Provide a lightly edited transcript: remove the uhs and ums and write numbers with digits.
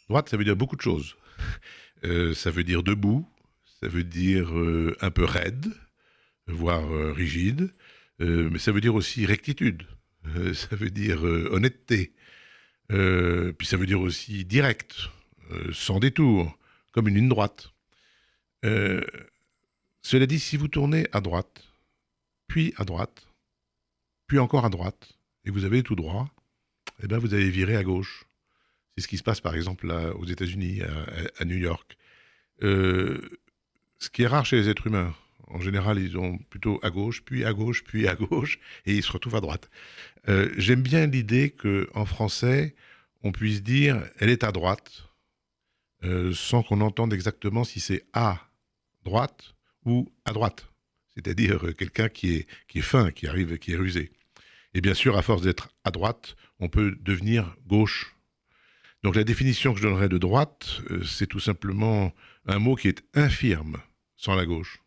Droite, ça veut dire beaucoup de choses. Ça veut dire debout, ça veut dire un peu raide, voire rigide, mais ça veut dire aussi rectitude, ça veut dire honnêteté, puis ça veut dire aussi direct, sans détour, comme une ligne droite. Euh, Cela dit, si vous tournez à droite, puis à droite, puis encore à droite, et que vous avez tout droit, eh ben vous allez virer à gauche. C'est ce qui se passe par exemple là, aux États-Unis, à New York. Euh, Ce qui est rare chez les êtres humains. En général, ils ont plutôt à gauche, puis à gauche, puis à gauche, et ils se retrouvent à droite. J'aime bien l'idée qu'en français, on puisse dire elle est à droite, sans qu'on entende exactement si c'est à droite ou à droite. C'est-à-dire quelqu'un qui est fin, qui arrive, qui est rusé. Et bien sûr, à force d'être à droite, on peut devenir gauche. Donc la définition que je donnerais de droite, c'est tout simplement un mot qui est infirme sans la gauche.